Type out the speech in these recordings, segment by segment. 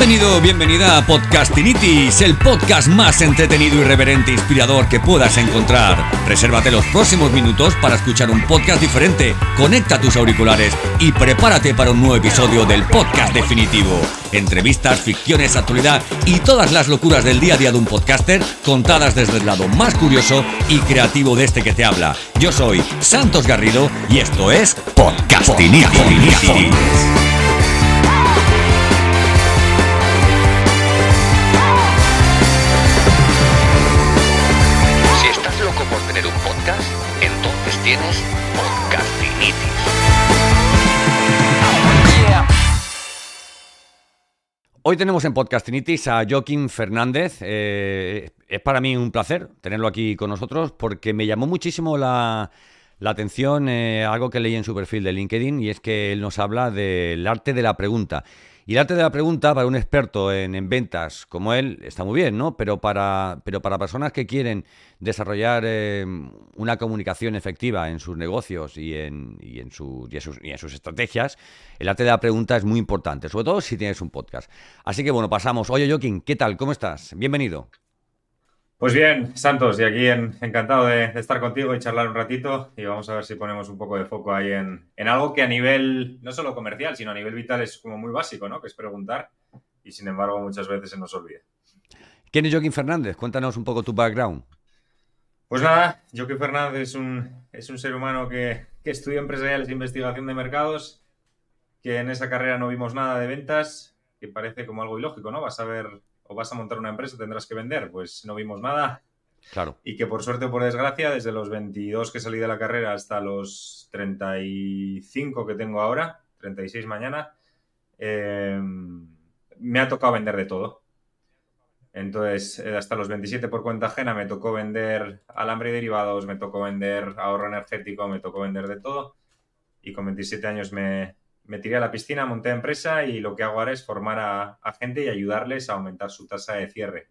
Bienvenido, bienvenida a Podcastinitis, el podcast más entretenido, irreverente e inspirador que puedas encontrar. Resérvate los próximos minutos para escuchar un podcast diferente, conecta tus auriculares y prepárate para un nuevo episodio del podcast definitivo. Entrevistas, ficciones, actualidad y todas las locuras del día a día de un podcaster contadas desde el lado más curioso y creativo de este que te habla. Yo soy Santos Garrido y esto es Podcastinitis. Entonces tienes Podcastinitis. Hoy tenemos en Podcastinitis a Joaquín Fernández. Es para mí un placer tenerlo aquí con nosotros porque me llamó muchísimo la atención algo que leí en su perfil de LinkedIn, y es que él nos habla del arte de la pregunta. Y el arte de la pregunta para un experto en ventas como él está muy bien, ¿no? Pero para personas que quieren desarrollar una comunicación efectiva en sus negocios y en sus estrategias, el arte de la pregunta es muy importante, sobre todo si tienes un podcast. Así que bueno, pasamos. Oye, Joaquín, ¿qué tal? ¿Cómo estás? Bienvenido. Pues bien, Santos, y aquí encantado de estar contigo y charlar un ratito, y vamos a ver si ponemos un poco de foco ahí en algo que a nivel, no solo comercial, sino a nivel vital es como muy básico, ¿no? Que es preguntar, y sin embargo muchas veces se nos olvida. ¿Quién es Joaquín Fernández? Cuéntanos un poco tu background. Pues nada, Joaquín Fernández es un ser humano que estudia empresariales e investigación de mercados, que en esa carrera no vimos nada de ventas, que parece como algo ilógico, ¿no? Vas a montar una empresa, tendrás que vender. Pues no vimos nada. Claro. Y que por suerte o por desgracia, desde los 22 que salí de la carrera hasta los 35 que tengo ahora, 36 mañana, me ha tocado vender de todo. Entonces, hasta los 27 por cuenta ajena me tocó vender alambre y derivados, me tocó vender ahorro energético, me tocó vender de todo. Y con 27 años me tiré a la piscina, monté empresa, y lo que hago ahora es formar a gente y ayudarles a aumentar su tasa de cierre.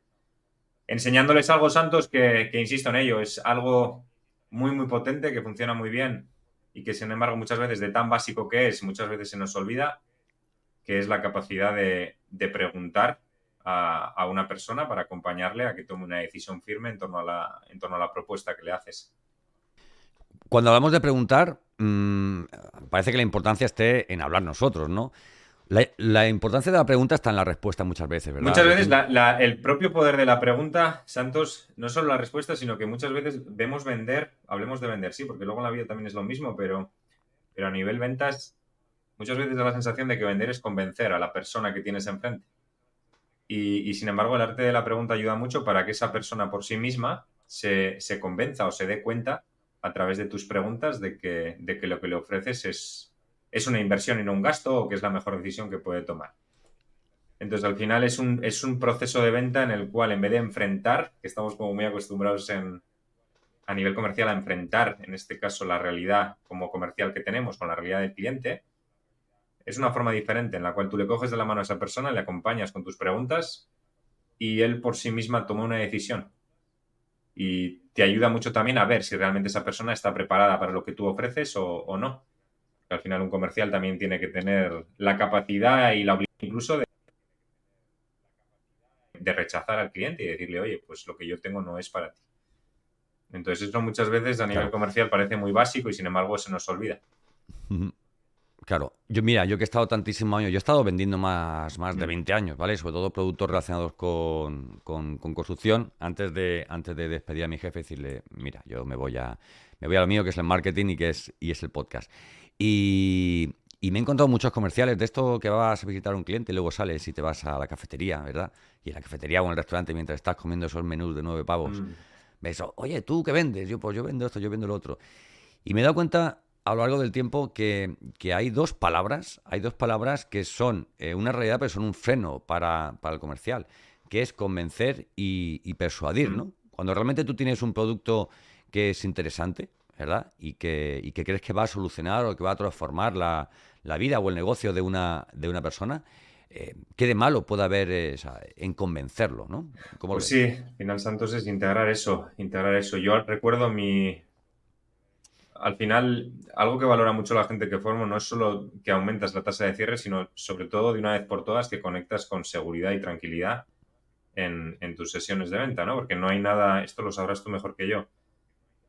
Enseñándoles algo, Santos, que insisto en ello, es algo muy, muy potente, que funciona muy bien y que, sin embargo, muchas veces, de tan básico que es, muchas veces se nos olvida, que es la capacidad de preguntar a una persona para acompañarle a que tome una decisión firme en torno a la propuesta que le haces. Cuando hablamos de preguntar, parece que la importancia esté en hablar nosotros, ¿no? La importancia de la pregunta está en la respuesta muchas veces, ¿verdad? Muchas veces el propio poder de la pregunta, Santos, no solo la respuesta, sino que muchas veces vemos vender, hablemos de vender, sí, porque luego en la vida también es lo mismo, pero a nivel ventas, muchas veces da la sensación de que vender es convencer a la persona que tienes enfrente. Y sin embargo, el arte de la pregunta ayuda mucho para que esa persona por sí misma se convenza o se dé cuenta a través de tus preguntas de que lo que le ofreces es una inversión y no un gasto, o que es la mejor decisión que puede tomar. Entonces, al final es un proceso de venta en el cual, en vez de enfrentar, que estamos como muy acostumbrados a nivel comercial a enfrentar, en este caso, la realidad como comercial que tenemos con la realidad del cliente, es una forma diferente en la cual tú le coges de la mano a esa persona, le acompañas con tus preguntas y él por sí misma toma una decisión. Y te ayuda mucho también a ver si realmente esa persona está preparada para lo que tú ofreces o no. Al final, un comercial también tiene que tener la capacidad y la obligación incluso de rechazar al cliente y decirle, oye, pues lo que yo tengo no es para ti. Entonces, eso muchas veces a nivel comercial parece muy básico y, sin embargo, se nos olvida. Claro. Yo que he estado tantísimos años, yo he estado vendiendo más de 20 años, ¿vale? Sobre todo productos relacionados con construcción, antes de despedir a mi jefe y decirle, mira, yo me voy a lo mío, que es el marketing y es el podcast. Y me he encontrado muchos comerciales de esto, que vas a visitar a un cliente y luego sales y te vas a la cafetería, ¿verdad? Y en la cafetería o en el restaurante, mientras estás comiendo esos menús de 9 pavos, ves, oye, ¿tú qué vendes? Yo vendo esto, yo vendo lo otro. Y me he dado cuenta a lo largo del tiempo que hay dos palabras que son una realidad, pero son un freno para el comercial, que es convencer y persuadir, ¿no? Cuando realmente tú tienes un producto que es interesante, ¿verdad? Y que crees que va a solucionar o que va a transformar la vida o el negocio de una persona, ¿qué de malo puede haber en convencerlo, ¿no? Pues sí, al final, Santos, es integrar eso. Yo recuerdo al final, algo que valora mucho la gente que formo no es solo que aumentas la tasa de cierre, sino sobre todo de una vez por todas que conectas con seguridad y tranquilidad en tus sesiones de venta, ¿no? Porque no hay nada, esto lo sabrás tú mejor que yo,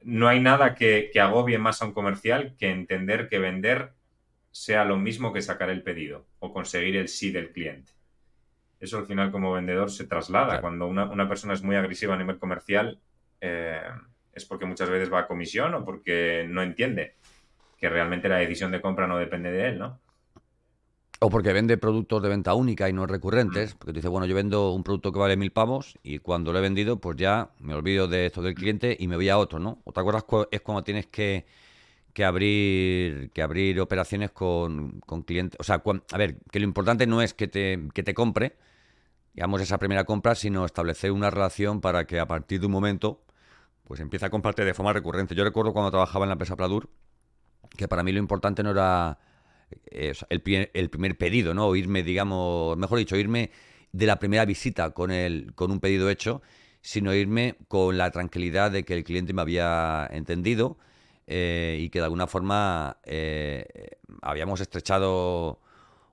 no hay nada que agobie más a un comercial que entender que vender sea lo mismo que sacar el pedido o conseguir el sí del cliente. Eso al final como vendedor se traslada. Claro. Cuando una persona es muy agresiva a nivel comercial, es porque muchas veces va a comisión o porque no entiende que realmente la decisión de compra no depende de él, ¿no? O porque vende productos de venta única y no recurrentes, Mm. porque te dice, bueno, yo vendo un producto que vale 1.000 pavos y cuando lo he vendido, pues ya me olvido de esto del cliente y me voy a otro, ¿no? Otra cosa es cuando tienes que abrir operaciones con clientes. O sea, a ver, que lo importante no es que te compre, digamos, esa primera compra, sino establecer una relación para que a partir de un momento, pues empiece a comprarte de forma recurrente. Yo recuerdo cuando trabajaba en la empresa Pladur, que para mí lo importante no era o sea, el primer pedido, ¿no? O irme, digamos, mejor dicho, irme de la primera visita con un pedido hecho, sino irme con la tranquilidad de que el cliente me había entendido y que de alguna forma habíamos estrechado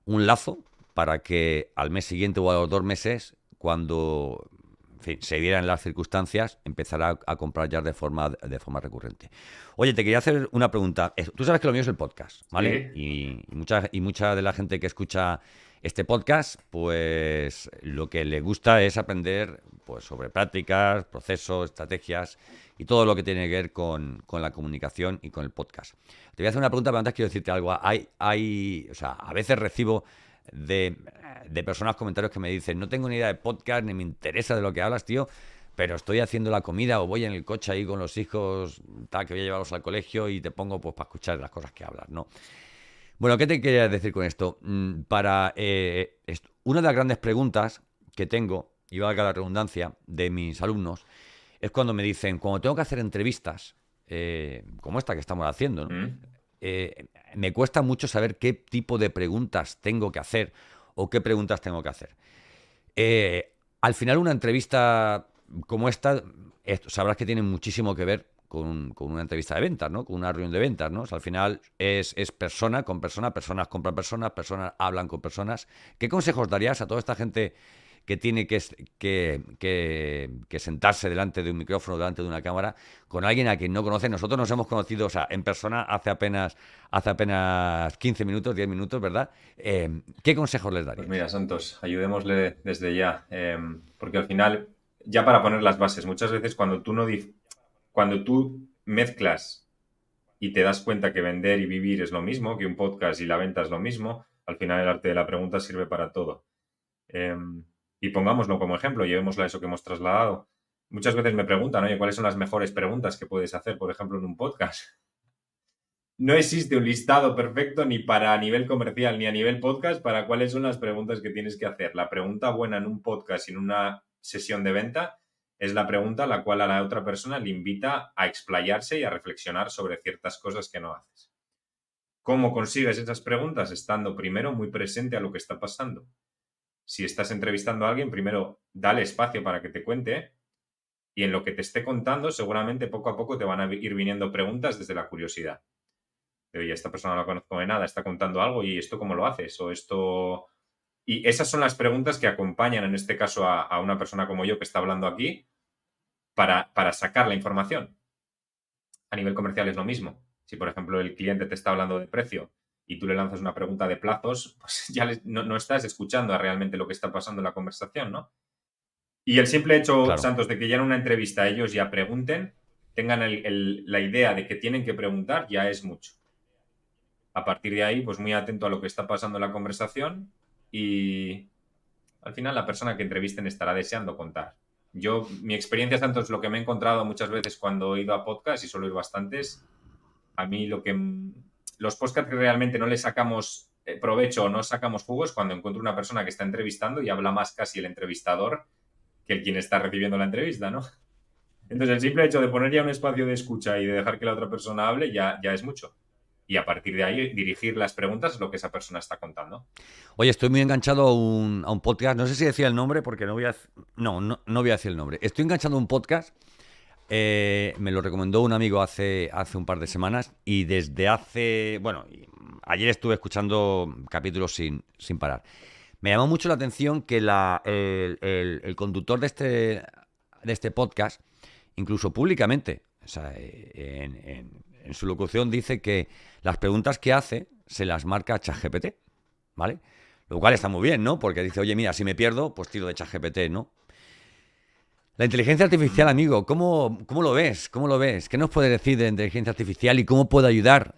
un lazo para que al mes siguiente o a los 2 meses, cuando en fin, se dieran las circunstancias, empezara a comprar ya de forma recurrente. Oye, te quería hacer una pregunta. Tú sabes que lo mío es el podcast, ¿vale? Sí. Y mucha de la gente que escucha este podcast, pues lo que le gusta es aprender pues, sobre prácticas, procesos, estrategias y todo lo que tiene que ver con la comunicación y con el podcast. Te voy a hacer una pregunta, pero antes quiero decirte algo. O sea, a veces recibo de personas comentarios que me dicen, no tengo ni idea de podcast, ni me interesa de lo que hablas, tío, pero estoy haciendo la comida o voy en el coche ahí con los hijos, tal, que voy a llevarlos al colegio y te pongo pues para escuchar las cosas que hablas, ¿no? Bueno, ¿qué te quería decir con esto? Una de las grandes preguntas que tengo, y valga la redundancia, de mis alumnos, es cuando me dicen, cuando tengo que hacer entrevistas, como esta que estamos haciendo, ¿no? Mm. Me cuesta mucho saber qué tipo de preguntas tengo que hacer o qué preguntas tengo que hacer. Al final, una entrevista como esta, sabrás que tiene muchísimo que ver con una entrevista de ventas, ¿no? Con una reunión de ventas, ¿no? O sea, al final es persona con persona, personas compran personas, personas hablan con personas. ¿Qué consejos darías a toda esta gente que tiene que sentarse delante de un micrófono, delante de una cámara, con alguien a quien no conoce? Nosotros nos hemos conocido, o sea, en persona hace apenas 15 minutos, 10 minutos, ¿verdad? ¿Qué consejos les Pues darías? mira, Santos, ayudémosle desde ya, porque al final, ya para poner las bases, muchas veces cuando tú no cuando tú mezclas y te das cuenta que vender y vivir es lo mismo, que un podcast y la venta es lo mismo, al final el arte de la pregunta sirve para todo. Y pongámoslo como ejemplo, llevémoslo a eso que hemos trasladado. Muchas veces me preguntan, oye, ¿cuáles son las mejores preguntas que puedes hacer, por ejemplo, en un podcast? No existe un listado perfecto ni para a nivel comercial ni a nivel podcast para cuáles son las preguntas que tienes que hacer. La pregunta buena en un podcast y en una sesión de venta es la pregunta a la cual a la otra persona le invita a explayarse y a reflexionar sobre ciertas cosas que no haces. ¿Cómo consigues esas preguntas? Estando primero muy presente a lo que está pasando. Si estás entrevistando a alguien, primero dale espacio para que te cuente y en lo que te esté contando seguramente poco a poco te van a ir viniendo preguntas desde la curiosidad. Oye, esta persona no la conozco de nada, está contando algo y esto cómo lo haces o esto... Y esas son las preguntas que acompañan en este caso a una persona como yo que está hablando aquí para sacar la información. A nivel comercial es lo mismo. Si, por ejemplo, el cliente te está hablando de precio y tú le lanzas una pregunta de plazos, pues ya no estás escuchando a realmente lo que está pasando en la conversación, ¿no? Y el simple hecho, Claro. Santos, de que ya en una entrevista ellos ya pregunten, tengan la idea de que tienen que preguntar, ya es mucho. A partir de ahí, pues muy atento a lo que está pasando en la conversación y al final la persona que entrevisten estará deseando contar. Yo, mi experiencia, Santos, lo que me he encontrado muchas veces cuando he ido a podcast y suelo ir bastantes, a mí los podcasts que realmente no le sacamos provecho o no sacamos jugo es cuando encuentro una persona que está entrevistando y habla más casi el entrevistador que el quien está recibiendo la entrevista, ¿no? Entonces, el simple hecho de poner ya un espacio de escucha y de dejar que la otra persona hable ya es mucho. Y a partir de ahí dirigir las preguntas a lo que esa persona está contando. Oye, estoy muy enganchado a un podcast. No sé si decía el nombre porque no voy a decir el nombre. Estoy enganchado a un podcast me lo recomendó un amigo hace un par de semanas y desde ayer estuve escuchando capítulos sin parar. Me llamó mucho la atención que el conductor de este podcast, incluso públicamente, o sea, en su locución dice que las preguntas que hace se las marca ChatGPT, ¿vale? Lo cual está muy bien, ¿no? Porque dice, oye, mira, si me pierdo, pues tiro de ChatGPT, ¿no? La inteligencia artificial, amigo, ¿cómo lo ves? ¿Cómo lo ves? ¿Qué nos puedes decir de inteligencia artificial y cómo puede ayudar?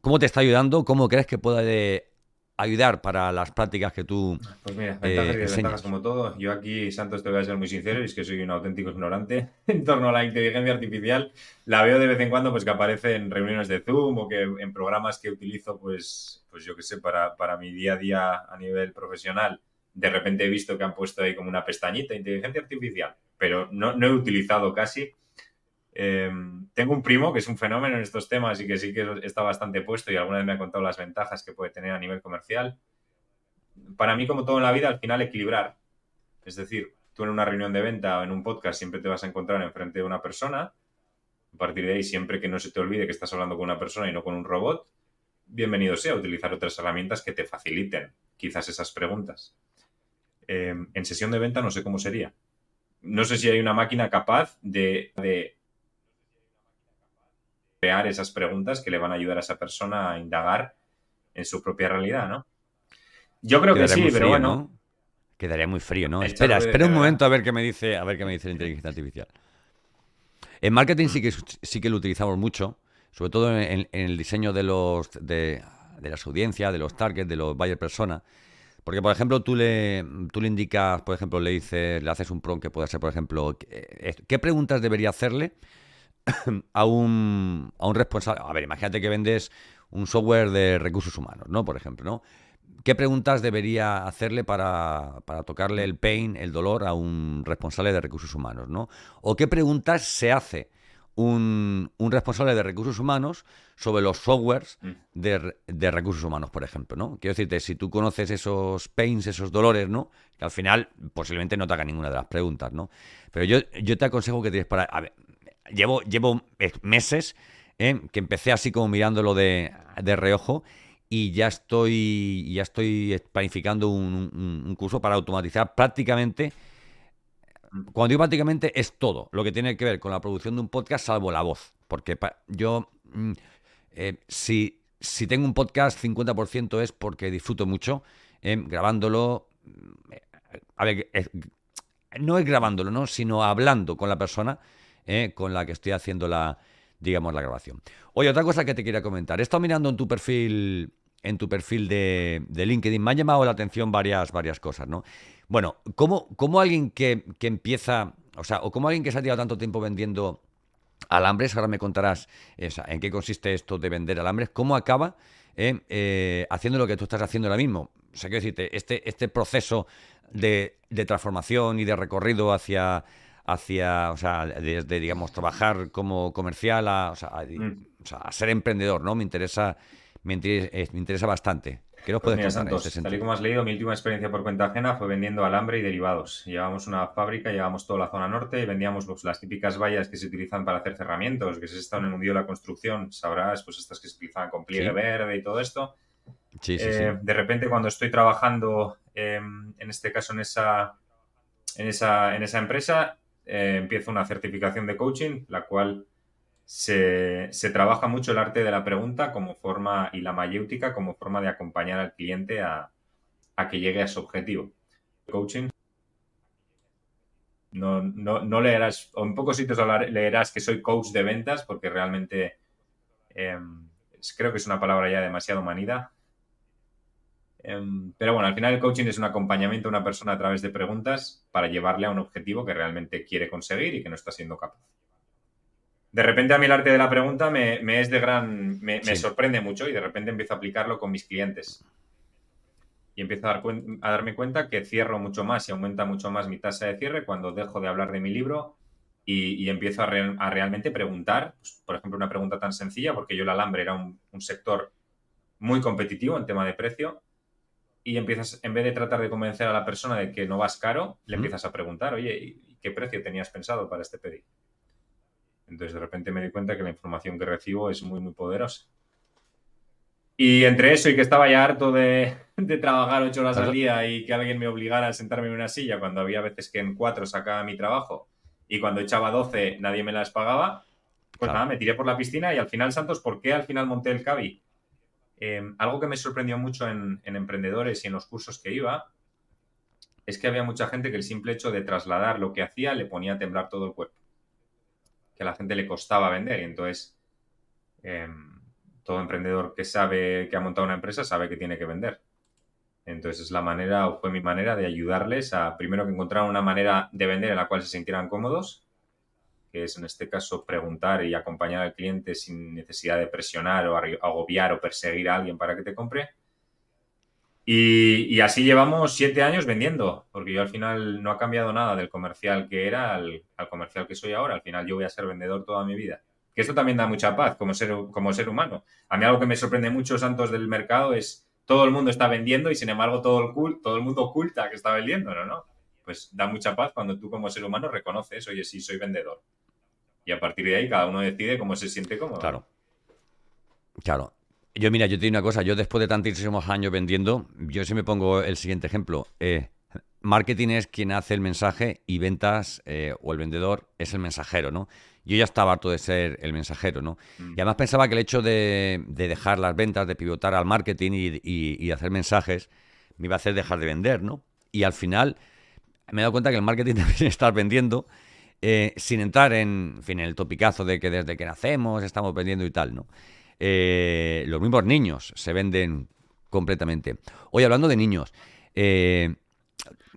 ¿Cómo te está ayudando? ¿Cómo crees que puede ayudar para las prácticas que tú Pues mira, ventajas y desventajas enseñas? como todo. Yo aquí, Santos, te voy a ser muy sincero, y es que soy un auténtico ignorante en torno a la inteligencia artificial. La veo de vez en cuando, pues que aparece en reuniones de Zoom o que en programas que utilizo, pues yo qué sé, para mi día a día a nivel profesional. De repente he visto que han puesto ahí como una pestañita, inteligencia artificial, pero no he utilizado casi. Tengo un primo que es un fenómeno en estos temas y que sí que está bastante puesto y alguna vez me ha contado las ventajas que puede tener a nivel comercial. Para mí, como todo en la vida, al final equilibrar. Es decir, tú en una reunión de venta o en un podcast siempre te vas a encontrar enfrente de una persona. A partir de ahí, siempre que no se te olvide que estás hablando con una persona y no con un robot, bienvenido sea a utilizar otras herramientas que te faciliten quizás esas preguntas. En sesión de venta no sé cómo sería. No sé si hay una máquina capaz de crear esas preguntas que le van a ayudar a esa persona a indagar en su propia realidad, ¿no? Yo creo que Quedaría muy sí, pero frío, bueno, ¿no? Quedaría muy frío, ¿no? echarlo Espera de un verdad. momento a ver qué me dice la inteligencia artificial. En marketing sí que lo utilizamos mucho, sobre todo en el diseño de las audiencias, de los targets, de los buyer persona. Porque, por ejemplo, tú le indicas, por ejemplo, le haces un prompt que pueda ser, por ejemplo, ¿qué preguntas debería hacerle a un responsable? A ver, imagínate que vendes un software de recursos humanos, ¿no? Por ejemplo, ¿no? ¿Qué preguntas debería hacerle para tocarle el pain, el dolor a un responsable de recursos humanos, ¿no? ¿O qué preguntas se hace un responsable de recursos humanos sobre los softwares de recursos humanos, por ejemplo, ¿no? Quiero decirte, si tú conoces esos pains, esos dolores, ¿no? Que al final posiblemente no te haga ninguna de las preguntas, ¿no? Pero yo te aconsejo que tienes para... A ver, llevo meses que empecé así como mirándolo de reojo y ya estoy planificando un curso para automatizar prácticamente. Cuando digo prácticamente es todo lo que tiene que ver con la producción de un podcast, salvo la voz. Porque yo, si tengo un podcast, 50% es porque disfruto mucho grabándolo. A ver, no es grabándolo, ¿no? Sino hablando con la persona con la que estoy haciendo digamos, la grabación. Oye, otra cosa que te quería comentar. He estado mirando en tu perfil de LinkedIn. Me han llamado la atención varias cosas, ¿no? Bueno, ¿cómo alguien que empieza, o sea, o como alguien que se ha tirado tanto tiempo vendiendo alambres, ahora me contarás en qué consiste esto de vender alambres, cómo acaba haciendo lo que tú estás haciendo ahora mismo? O sea, quiero decirte, este proceso de transformación y de recorrido hacia o sea, desde, digamos, trabajar como comercial a ser emprendedor, ¿no? Me interesa bastante. ¿Qué nos Pues puedes mira, contar en este Santos, tal y sentido? como has leído, mi última experiencia por cuenta ajena fue vendiendo alambre y derivados. Llevábamos una fábrica, llevábamos toda la zona norte y vendíamos pues, las típicas vallas que se utilizan para hacer cerramientos, que si has estado en el mundo de la construcción sabrás, pues estas que se utilizan con pliegue Sí, verde y todo esto. sí, sí, sí. De repente, cuando estoy trabajando, en este caso en esa empresa, empiezo una certificación de coaching, la cual se trabaja mucho el arte de la pregunta como forma y la mayéutica como forma de acompañar al cliente a que llegue a su objetivo. Coaching, no leerás, o en pocos sitios leerás que soy coach de ventas, porque realmente eh, creo que es una palabra ya demasiado manida. Pero bueno, al final el coaching es un acompañamiento a una persona a través de preguntas para llevarle a un objetivo que realmente quiere conseguir y que no está siendo capaz. De repente a mí el arte de la pregunta me Sí. sorprende mucho y de repente empiezo a aplicarlo con mis clientes. Y empiezo a darme cuenta que cierro mucho más y aumenta mucho más mi tasa de cierre cuando dejo de hablar de mi libro y empiezo a realmente preguntar, pues, por ejemplo, una pregunta tan sencilla, porque yo el alambre era un sector muy competitivo en tema de precio, y empiezas, en vez de tratar de convencer a la persona de que no vas caro, le ¿Mm? empiezas a preguntar, oye, ¿y qué precio tenías pensado para este pedido? Entonces de repente me di cuenta que la información que recibo es muy, muy poderosa. Y entre eso y que estaba ya harto de trabajar 8 horas al día y que alguien me obligara a sentarme en una silla cuando había veces que en 4 sacaba mi trabajo y cuando echaba 12 nadie me las pagaba, pues Claro. nada, me tiré por la piscina y al final, Santos, ¿por qué al final monté el Cavi? Algo que me sorprendió mucho en emprendedores y en los cursos que iba es que había mucha gente que el simple hecho de trasladar lo que hacía le ponía a temblar todo el cuerpo. Que a la gente le costaba vender y entonces todo emprendedor que sabe que ha montado una empresa sabe que tiene que vender. Entonces es la manera, o fue mi manera de ayudarles a, primero, que encontraran una manera de vender en la cual se sintieran cómodos, que es en este caso preguntar y acompañar al cliente sin necesidad de presionar o agobiar o perseguir a alguien para que te compre. Y así llevamos 7 años vendiendo, porque yo al final no ha cambiado nada del comercial que era al comercial que soy ahora. Al final yo voy a ser vendedor toda mi vida. Que esto también da mucha paz como ser humano. A mí algo que me sorprende mucho, Santos, del mercado es todo el mundo está vendiendo y sin embargo todo el mundo oculta que está vendiendo, ¿no? Pues da mucha paz cuando tú como ser humano reconoces, oye, sí, soy vendedor. Y a partir de ahí cada uno decide cómo se siente cómodo. Claro. Claro. Mira, yo te digo una cosa, yo después de tantísimos años vendiendo, yo sí me pongo el siguiente ejemplo. Marketing es quien hace el mensaje y ventas o el vendedor es el mensajero, ¿no? Yo ya estaba harto de ser el mensajero, ¿no? Y además pensaba que el hecho de dejar las ventas, de pivotar al marketing y hacer mensajes, me iba a hacer dejar de vender, ¿no? Y al final me he dado cuenta que el marketing también es estar vendiendo sin entrar en fin, en el topicazo de que desde que nacemos estamos vendiendo y tal, ¿no? Los mismos niños se venden completamente. Oye, hablando de niños,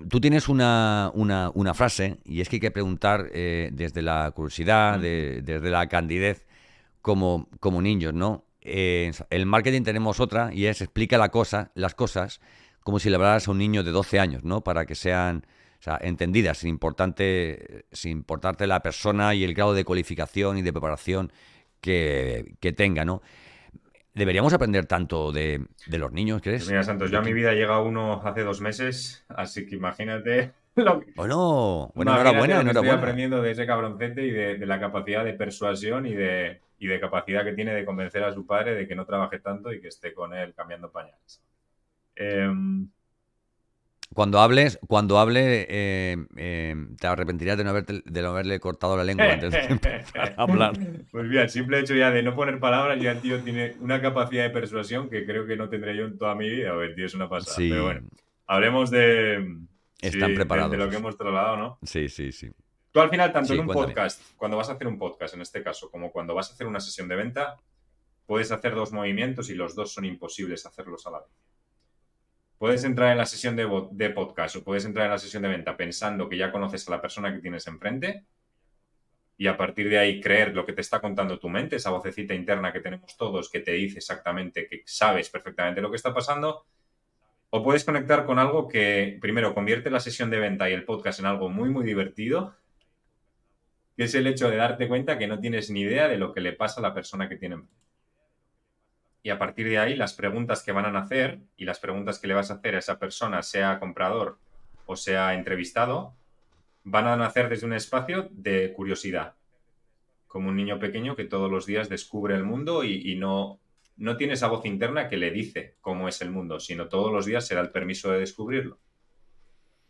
tú tienes una frase y es que hay que preguntar desde la curiosidad, desde la candidez, como niños, ¿no? El marketing tenemos otra y es explica las cosas como si le hablaras a un niño de 12 años, ¿no? Para que sean, o sea, entendidas, sin importarte la persona y el grado de cualificación y de preparación que tenga, ¿no? ¿Deberíamos aprender tanto de los niños, Pues crees? mira, Santos, yo a mi vida llega uno hace 2 meses, así que imagínate Bueno, imagínate enhorabuena, lo que estoy enhorabuena. aprendiendo de ese cabroncete y de la capacidad de persuasión y de capacidad que tiene de convencer a su padre de que no trabaje tanto y que esté con él cambiando pañales. Em, Cuando hable, te arrepentirás de no haberle cortado la lengua antes de empezar a hablar. Pues mira, el simple hecho ya de no poner palabras, ya el tío tiene una capacidad de persuasión que creo que no tendré yo en toda mi vida. A ver, tío, es una pasada. Pero Sí, bueno, hablemos sí, están de preparados. lo que hemos trasladado, ¿no? Sí, sí, sí. Tú al final, tanto en Sí, un cuéntame. podcast, cuando vas a hacer un podcast en este caso, como cuando vas a hacer una sesión de venta, puedes hacer 2 movimientos y los dos son imposibles hacerlos a la vez. Puedes entrar en la sesión de podcast o puedes entrar en la sesión de venta pensando que ya conoces a la persona que tienes enfrente y a partir de ahí creer lo que te está contando tu mente, esa vocecita interna que tenemos todos que te dice exactamente que sabes perfectamente lo que está pasando. O puedes conectar con algo que primero convierte la sesión de venta y el podcast en algo muy, muy divertido, que es el hecho de darte cuenta que no tienes ni idea de lo que le pasa a la persona que tiene enfrente. Y a partir de ahí, las preguntas que van a nacer y las preguntas que le vas a hacer a esa persona, sea comprador o sea entrevistado, van a nacer desde un espacio de curiosidad, como un niño pequeño que todos los días descubre el mundo y no tiene esa voz interna que le dice cómo es el mundo, sino todos los días se da el permiso de descubrirlo.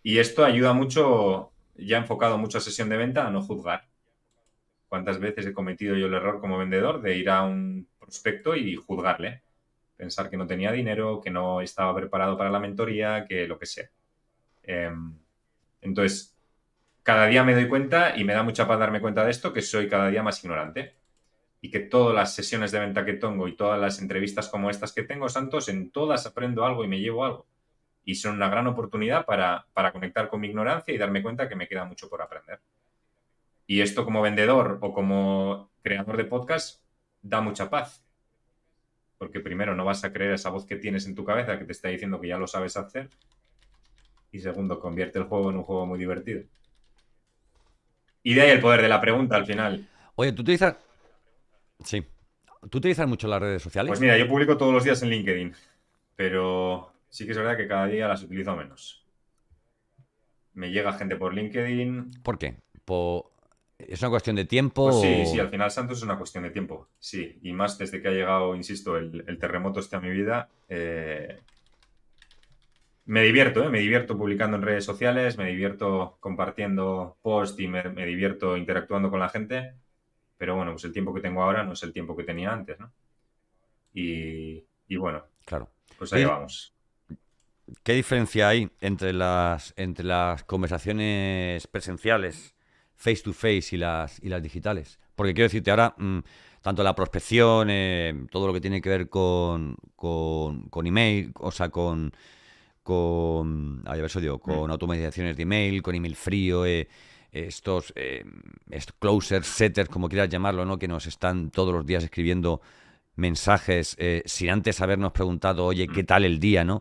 Y esto ayuda mucho, ya enfocado mucho a sesión de venta, a no juzgar. ¿Cuántas veces he cometido yo el error como vendedor de ir a un prospecto y juzgarle? Pensar que no tenía dinero, que no estaba preparado para la mentoría, que lo que sea. Entonces, cada día me doy cuenta y me da mucha paz darme cuenta de esto, que soy cada día más ignorante. Y que todas las sesiones de venta que tengo y todas las entrevistas como estas que tengo, Santos, en todas aprendo algo y me llevo algo. Y son una gran oportunidad para conectar con mi ignorancia y darme cuenta que me queda mucho por aprender. Y esto como vendedor o como creador de podcast da mucha paz. Porque primero no vas a creer esa voz que tienes en tu cabeza que te está diciendo que ya lo sabes hacer. Y segundo, convierte el juego en un juego muy divertido. Y de ahí el poder de la pregunta al final. Oye, ¿tú utilizas? Sí. ¿Tú utilizas mucho las redes Pues sociales? mira, yo publico todos los días en LinkedIn, pero sí que es verdad que cada día las utilizo menos. Me llega gente por LinkedIn. ¿Por qué? Po- ¿Es una cuestión de tiempo? Pues sí, sí, al final Santos es una cuestión de tiempo, sí, y más desde que ha llegado, insisto, el terremoto a mi vida. Me divierto, ¿eh? Me divierto publicando en redes sociales, me divierto compartiendo posts y me divierto interactuando con la gente, pero bueno, pues el tiempo que tengo ahora no es el tiempo que tenía antes, ¿no? Y bueno, Claro. pues allá ¿Qué, vamos. qué diferencia hay entre las conversaciones presenciales, face to face, y las digitales? Porque quiero decirte, ahora, tanto la prospección, todo lo que tiene que ver con email, o sea, a ver, eso digo, Mm. con automatizaciones de email, con email frío, estos closers, setters, como quieras llamarlo, ¿no? Que nos están todos los días escribiendo mensajes sin antes habernos preguntado, oye, ¿qué Mm. tal el día, no?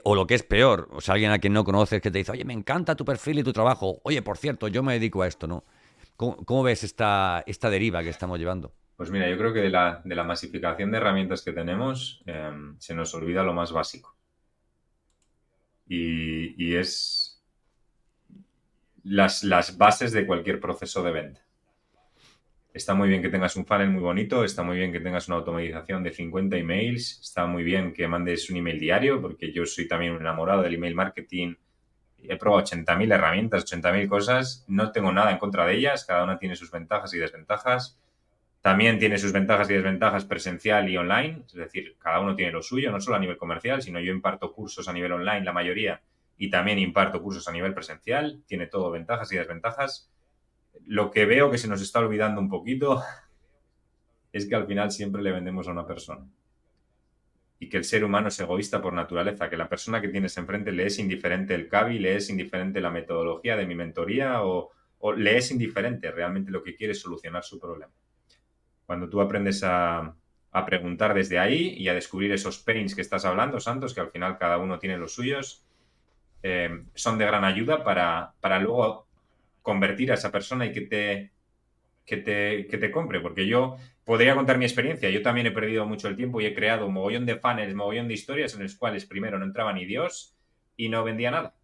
O lo que es peor, o sea, alguien a quien no conoces que te dice, oye, me encanta tu perfil y tu trabajo. Oye, por cierto, yo me dedico a esto, ¿no? ¿Cómo ves esta deriva que estamos llevando? Pues mira, yo creo que de la masificación de herramientas que tenemos, se nos olvida lo más básico. Y es las bases de cualquier proceso de venta. Está muy bien que tengas un funnel muy bonito, está muy bien que tengas una automatización de 50 emails, está muy bien que mandes un email diario, porque yo soy también un enamorado del email marketing. He probado 80.000 herramientas, 80.000 cosas, no tengo nada en contra de ellas, cada una tiene sus ventajas y desventajas. También tiene sus ventajas y desventajas presencial y online, es decir, cada uno tiene lo suyo, no solo a nivel comercial, sino yo imparto cursos a nivel online, la mayoría, y también imparto cursos a nivel presencial, tiene todo ventajas y desventajas. Lo que veo que se nos está olvidando un poquito es que al final siempre le vendemos a una persona y que el ser humano es egoísta por naturaleza, que la persona que tienes enfrente le es indiferente el CABI, le es indiferente la metodología de mi mentoría o le es indiferente realmente lo que quiere es solucionar su problema. Cuando tú aprendes a preguntar desde ahí y a descubrir esos pains que estás hablando, Santos, que al final cada uno tiene los suyos, son de gran ayuda para luego convertir a esa persona y que te compre, porque yo podría contar mi experiencia. Yo también he perdido mucho el tiempo y he creado un mogollón de funnels, mogollón de historias en las cuales primero no entraba ni Dios y no vendía nada.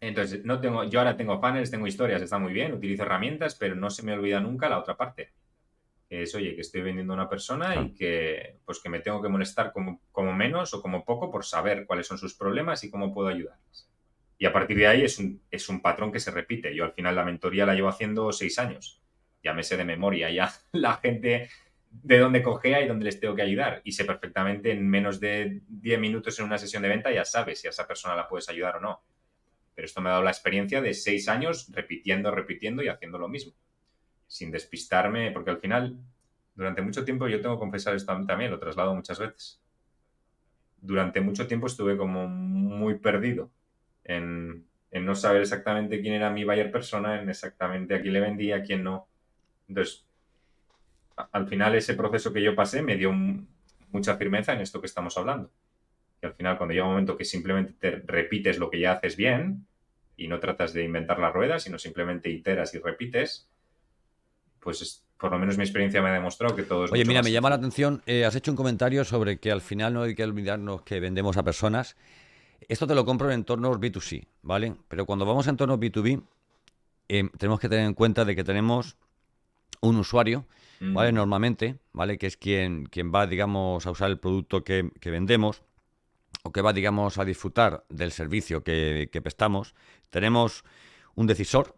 Entonces, yo ahora tengo funnels, tengo historias, está muy bien, utilizo herramientas, pero no se me olvida nunca la otra parte. Que es, oye, que estoy vendiendo a una persona Claro. y que, pues, que me tengo que molestar como menos o como poco por saber cuáles son sus problemas y cómo puedo ayudarles. Y a partir de ahí es un patrón que se repite. Yo al final la mentoría la llevo haciendo 6 años. Ya me sé de memoria ya la gente de dónde cogea y dónde les tengo que ayudar. Y sé perfectamente en menos de 10 minutos en una sesión de venta ya sabes si a esa persona la puedes ayudar o no. Pero esto me ha dado la experiencia de 6 años repitiendo y haciendo lo mismo. Sin despistarme, porque al final, durante mucho tiempo, yo tengo que confesar esto también, lo traslado muchas veces. Durante mucho tiempo estuve como muy perdido en no saber exactamente quién era mi buyer persona, en exactamente a quién le vendía, a quién no. Entonces, al final ese proceso que yo pasé me dio mucha firmeza en esto que estamos hablando. Y al final, cuando llega un momento que simplemente te repites lo que ya haces bien y no tratas de inventar la rueda, sino simplemente iteras y repites, pues por lo menos mi experiencia me ha demostrado que todo es Oye, mucho mira, más me llama la sencillo. atención, has hecho un comentario sobre que al final no hay que olvidarnos que vendemos a personas. Esto te lo compro en entornos B2C, ¿vale? Pero cuando vamos a entornos B2B, tenemos que tener en cuenta de que tenemos un usuario, ¿vale? Mm. Normalmente, ¿vale? Que es quien va, digamos, a usar el producto que vendemos, o que va, digamos, a disfrutar del servicio que prestamos. Tenemos un decisor,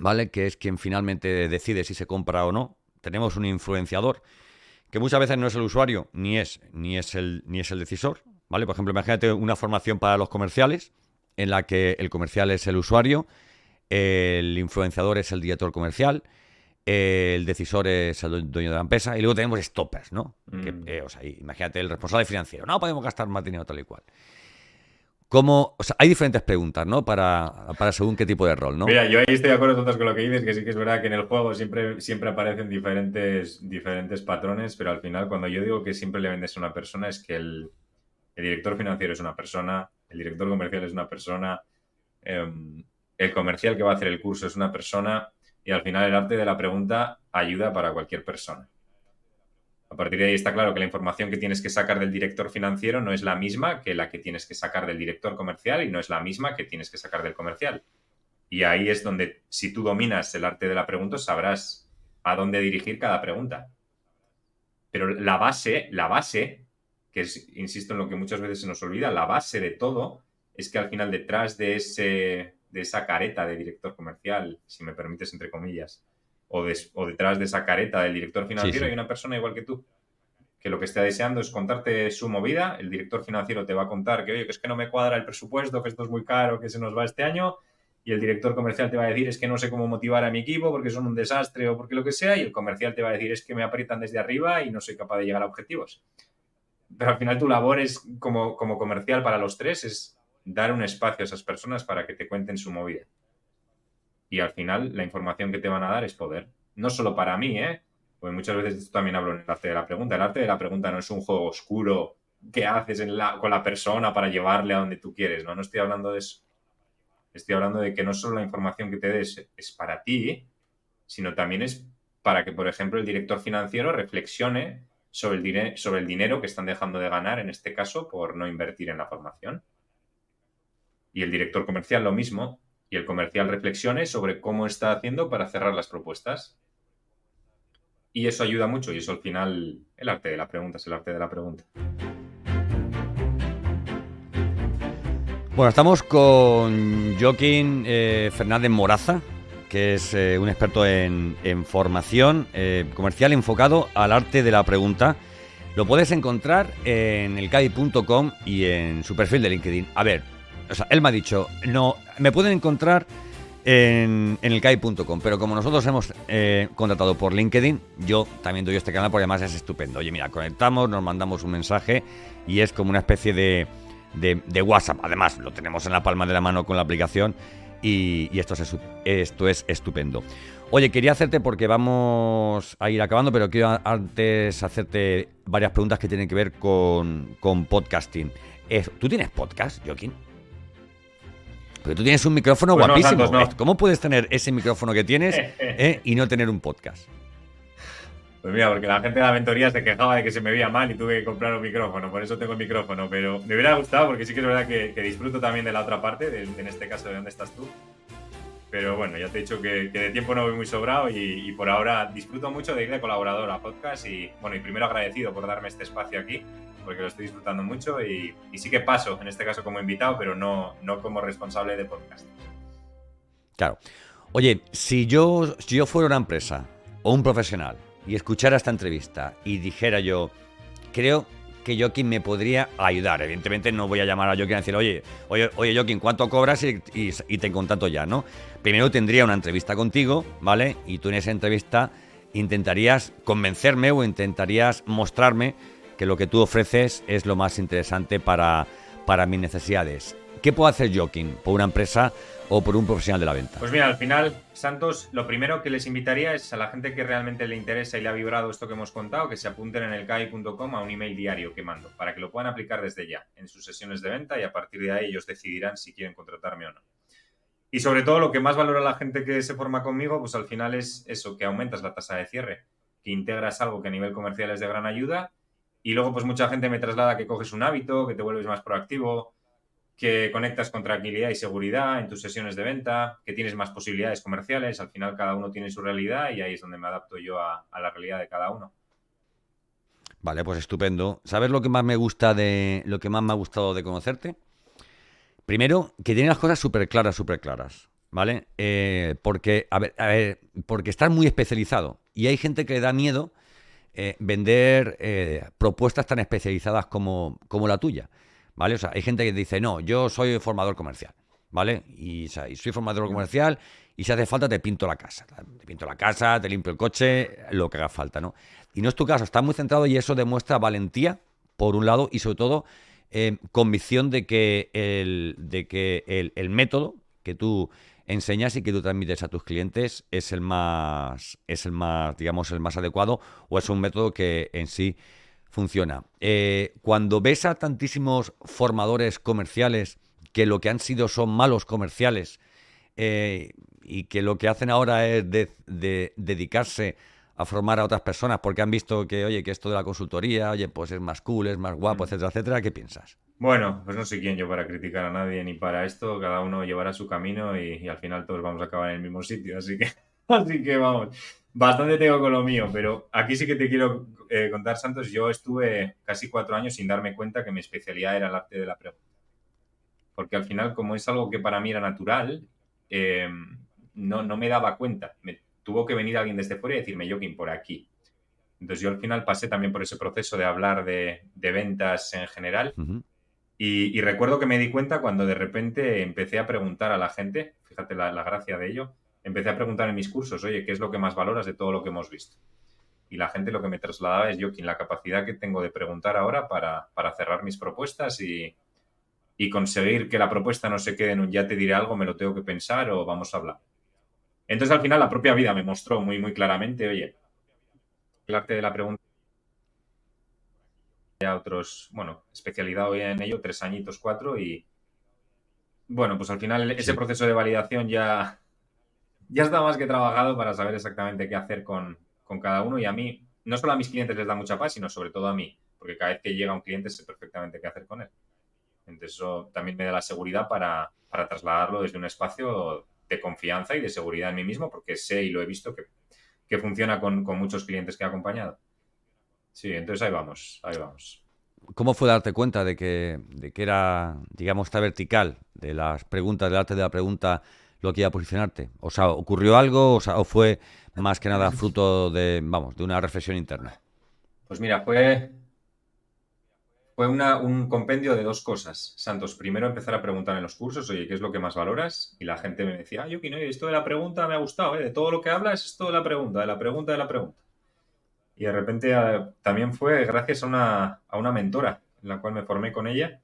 ¿vale? Que es quien finalmente decide si se compra o no. Tenemos un influenciador, que muchas veces no es el usuario, ni es el decisor, ¿vale? Por ejemplo, imagínate una formación para los comerciales, en la que el comercial es el usuario, el influenciador es el director comercial, el decisor es el dueño de la empresa, y luego tenemos stoppers, ¿no? Mm. O sea, imagínate el responsable financiero, no podemos gastar más dinero tal y cual. ¿Cómo? O sea, hay diferentes preguntas, ¿no? Para según qué tipo de rol, ¿no? Mira, yo ahí estoy de acuerdo todos con lo que dices, que sí que es verdad que en el juego siempre aparecen diferentes patrones, pero al final cuando yo digo que siempre le vendes a una persona es que el director financiero es una persona, el director comercial es una persona, el comercial que va a hacer el curso es una persona y al final el arte de la pregunta ayuda para cualquier persona. A partir de ahí está claro que la información que tienes que sacar del director financiero no es la misma que la que tienes que sacar del director comercial y no es la misma que tienes que sacar del comercial. Y ahí es donde, si tú dominas el arte de la pregunta, sabrás a dónde dirigir cada pregunta. Pero la base, que es, insisto en lo que muchas veces se nos olvida, la base de todo es que al final detrás de esa careta de director comercial, si me permites entre comillas, o detrás de esa careta del director financiero, Sí. hay una persona igual que tú, que lo que está deseando es contarte su movida. El director financiero te va a contar que, oye, que es que no me cuadra el presupuesto, que esto es muy caro, que se nos va este año. Y el director comercial te va a decir, es que no sé cómo motivar a mi equipo porque son un desastre o porque lo que sea. Y el comercial te va a decir, es que me aprietan desde arriba y no soy capaz de llegar a objetivos. Pero al final tu labor es, como comercial para los tres, es dar un espacio a esas personas para que te cuenten su movida. Y al final la información que te van a dar es poder. No solo para mí, porque muchas veces esto también hablo en el arte de la pregunta. El arte de la pregunta no es un juego oscuro que haces con la persona para llevarle a donde tú quieres. No estoy hablando de eso. Estoy hablando de que no solo la información que te des es para ti, sino también es para que, por ejemplo, el director financiero reflexione sobre el dinero que están dejando de ganar, en este caso, por no invertir en la formación. Y el director comercial lo mismo. Y el comercial reflexione sobre cómo está haciendo para cerrar las propuestas. Y eso ayuda mucho. Y eso al final, el arte de la pregunta es el arte de la pregunta. Bueno, estamos con Joaquín Fernández Moraza, que es un experto en formación comercial enfocado al arte de la pregunta. Lo puedes encontrar en elcadi.com y en su perfil de LinkedIn. A ver, o sea, él me ha dicho, no, me pueden encontrar en elcadi.com, pero como nosotros hemos contratado por LinkedIn, yo también doy este canal porque además es estupendo. Oye, mira, conectamos, nos mandamos un mensaje y es como una especie de WhatsApp. Además, lo tenemos en la palma de la mano con la aplicación y esto es estupendo. Oye, quería hacerte, porque vamos a ir acabando, pero quiero antes hacerte varias preguntas que tienen que ver con podcasting. ¿Tú tienes podcast, Joaquín? Porque tú tienes un micrófono pues guapísimo. No, Santos, no. ¿Cómo puedes tener ese micrófono que tienes y no tener un podcast? Pues mira, porque la gente de la mentoría se quejaba de que se me veía mal y tuve que comprar un micrófono, por eso tengo el micrófono. Pero me hubiera gustado, porque sí que es verdad que disfruto también de la otra parte, en este caso de dónde estás tú. Pero bueno, ya te he dicho que de tiempo no voy muy sobrado y por ahora disfruto mucho de ir de colaborador a podcast y primero agradecido por darme este espacio aquí, porque lo estoy disfrutando mucho y sí que paso, en este caso como invitado, pero no como responsable de podcast. Claro. Oye, si yo fuera una empresa o un profesional y escuchara esta entrevista y dijera yo, creo que Joaquín me podría ayudar. Evidentemente no voy a llamar a Joaquín y decir, oye Joaquín, ¿cuánto cobras? Y te contacto ya, ¿no? Primero tendría una entrevista contigo, ¿vale? Y tú en esa entrevista intentarías convencerme o intentarías mostrarme que lo que tú ofreces es lo más interesante para mis necesidades. ¿Qué puedo hacer Joaquín por una empresa o por un profesional de la venta? Pues mira, al final, Santos, lo primero que les invitaría es a la gente que realmente le interesa y le ha vibrado esto que hemos contado, que se apunten en elcadi.com a un email diario que mando, para que lo puedan aplicar desde ya en sus sesiones de venta y a partir de ahí ellos decidirán si quieren contratarme o no. Y sobre todo lo que más valora la gente que se forma conmigo, pues al final es eso, que aumentas la tasa de cierre, que integras algo que a nivel comercial es de gran ayuda y luego pues mucha gente me traslada que coges un hábito, que te vuelves más proactivo, que conectas con tranquilidad y seguridad en tus sesiones de venta, que tienes más posibilidades comerciales. Al final cada uno tiene su realidad y ahí es donde me adapto yo a la realidad de cada uno. Vale, pues estupendo. ¿Sabes lo que más me ha gustado de conocerte? Primero, que tienes las cosas súper claras, ¿vale? Porque estás muy especializado y hay gente que le da miedo vender propuestas tan especializadas como la tuya, ¿vale? O sea, hay gente que dice, no, yo soy formador comercial, ¿vale? Y soy formador comercial y si hace falta te pinto la casa. Te limpio el coche, lo que haga falta, ¿no? Y no es tu caso, estás muy centrado y eso demuestra valentía, por un lado, y sobre todo convicción de que el método que tú enseñas y que tú transmites a tus clientes es el más, digamos, el más adecuado o es un método que en sí funciona. Cuando ves a tantísimos formadores comerciales que lo que han sido son malos comerciales y que lo que hacen ahora es dedicarse a formar a otras personas porque han visto que, oye, que esto de la consultoría, oye, pues es más cool, es más guapo, etcétera, etcétera, ¿qué piensas? Bueno, pues no soy quién yo para criticar a nadie ni para esto. Cada uno llevará su camino y al final todos vamos a acabar en el mismo sitio. Así que, así que vamos, bastante tengo con lo mío. Pero aquí sí que te quiero contar, Santos. Yo estuve casi 4 años sin darme cuenta que mi especialidad era el arte de la pregunta. Porque al final, como es algo que para mí era natural, eh, no me daba cuenta. Me tuvo que venir alguien desde fuera y decirme, Joaquín, por aquí. Entonces yo al final pasé también por ese proceso de hablar de ventas en general. Ujú. Y recuerdo que me di cuenta cuando de repente empecé a preguntar a la gente, fíjate la gracia de ello, empecé a preguntar en mis cursos, oye, ¿qué es lo que más valoras de todo lo que hemos visto? Y la gente lo que me trasladaba es, Joaquín, la capacidad que tengo de preguntar ahora para cerrar mis propuestas y conseguir que la propuesta no se quede en un ya te diré algo, me lo tengo que pensar o vamos a hablar. Entonces al final la propia vida me mostró muy, muy claramente, oye, el arte de la pregunta, ya otros, bueno, especialidad hoy en ello, 3 añitos, 4, y bueno, pues al final ese Sí. proceso de validación ya está más que trabajado para saber exactamente qué hacer con cada uno y a mí, no solo a mis clientes les da mucha paz, sino sobre todo a mí, porque cada vez que llega un cliente sé perfectamente qué hacer con él. Entonces eso también me da la seguridad para trasladarlo desde un espacio de confianza y de seguridad en mí mismo, porque sé y lo he visto que funciona con muchos clientes que he acompañado. Sí, entonces ahí vamos, ahí vamos. ¿Cómo fue darte cuenta de que era, digamos, esta vertical de las preguntas, del arte de la pregunta, lo que iba a posicionarte? O sea, ¿ocurrió algo? O sea, ¿o fue más que nada fruto de, vamos, de una reflexión interna? Pues mira, fue un compendio de dos cosas, Santos. Primero, empezar a preguntar en los cursos, oye, ¿qué es lo que más valoras? Y la gente me decía, Yuki, no, esto de la pregunta me ha gustado, ¿eh? De todo lo que hablas, esto de la pregunta, de la pregunta, de la pregunta. Y de repente también fue gracias a una mentora, en la cual me formé con ella.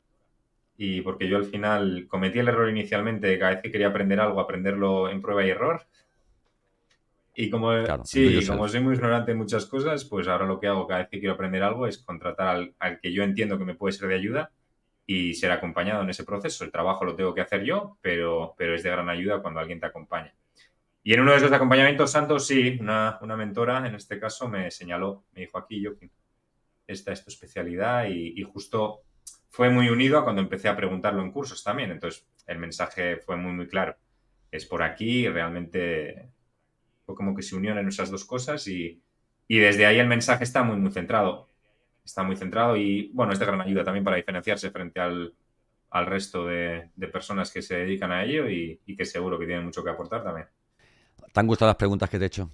Y porque yo al final cometí el error inicialmente de cada vez que quería aprender algo, aprenderlo en prueba y error. Y como, Claro, el do sí, como yourself. soy muy ignorante en muchas cosas, pues ahora lo que hago cada vez que quiero aprender algo es contratar al que yo entiendo que me puede ser de ayuda y ser acompañado en ese proceso. El trabajo lo tengo que hacer yo, pero es de gran ayuda cuando alguien te acompaña. Y en uno de esos acompañamientos, Santos, sí, una mentora en este caso me señaló, me dijo aquí, Joaquín, esta es tu especialidad y justo fue muy unido a cuando empecé a preguntarlo en cursos también. Entonces el mensaje fue muy, muy claro. Es por aquí y realmente fue como que se unieron en esas dos cosas y desde ahí el mensaje está muy, muy centrado. Está muy centrado y, bueno, es de gran ayuda también para diferenciarse frente al resto de personas que se dedican a ello y que seguro que tienen mucho que aportar también. ¿Te han gustado las preguntas que te he hecho?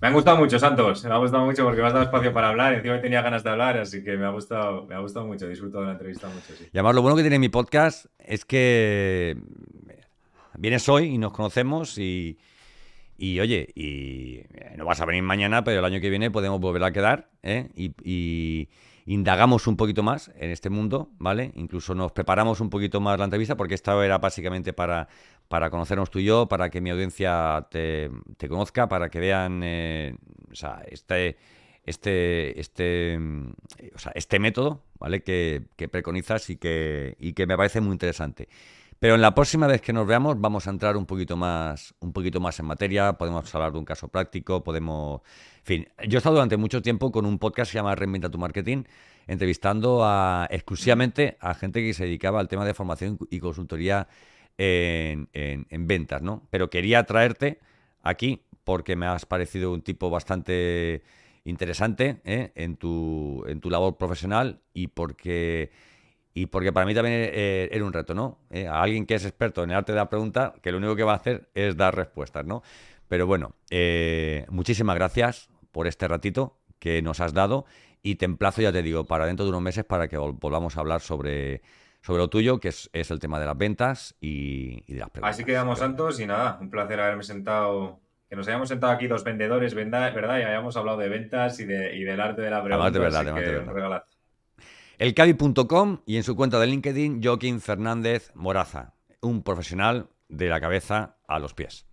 Me han gustado mucho, Santos. Me ha gustado mucho porque me has dado espacio para hablar. Encima tenía ganas de hablar, así que me ha gustado mucho. Disfruto de la entrevista mucho, sí. Y además lo bueno que tiene mi podcast es que vienes hoy y nos conocemos y oye, no vas a venir mañana, pero el año que viene podemos volver a quedar, ¿eh? Y indagamos un poquito más en este mundo, ¿vale? Incluso nos preparamos un poquito más la entrevista, porque esta era básicamente para conocernos tú y yo, para que mi audiencia te conozca, para que vean, o sea, o sea, este método, ¿vale? Que preconizas y que me parece muy interesante. Pero en la próxima vez que nos veamos vamos a entrar un poquito más en materia, podemos hablar de un caso práctico, podemos... En fin, yo he estado durante mucho tiempo con un podcast que se llama Reinventa tu Marketing, entrevistando exclusivamente a gente que se dedicaba al tema de formación y consultoría en ventas, ¿no? Pero quería traerte aquí porque me has parecido un tipo bastante interesante, ¿eh? en tu labor profesional y porque para mí también era un reto, ¿no? A alguien que es experto en el arte de la pregunta, que lo único que va a hacer es dar respuestas, ¿no? Pero bueno, muchísimas gracias por este ratito que nos has dado y te emplazo, ya te digo, para dentro de unos meses para que volvamos a hablar sobre lo tuyo, que es el tema de las ventas y de las Así preguntas. quedamos, Santos, y nada, un placer haberme sentado, que nos hayamos sentado aquí dos vendedores, ¿verdad? Y hayamos hablado de ventas y del arte de la Además de pregunta, verdad, así además de que un verdad. regalazo. Elcavi.com y en su cuenta de LinkedIn, Joaquín Fernández Moraza, un profesional de la cabeza a los pies.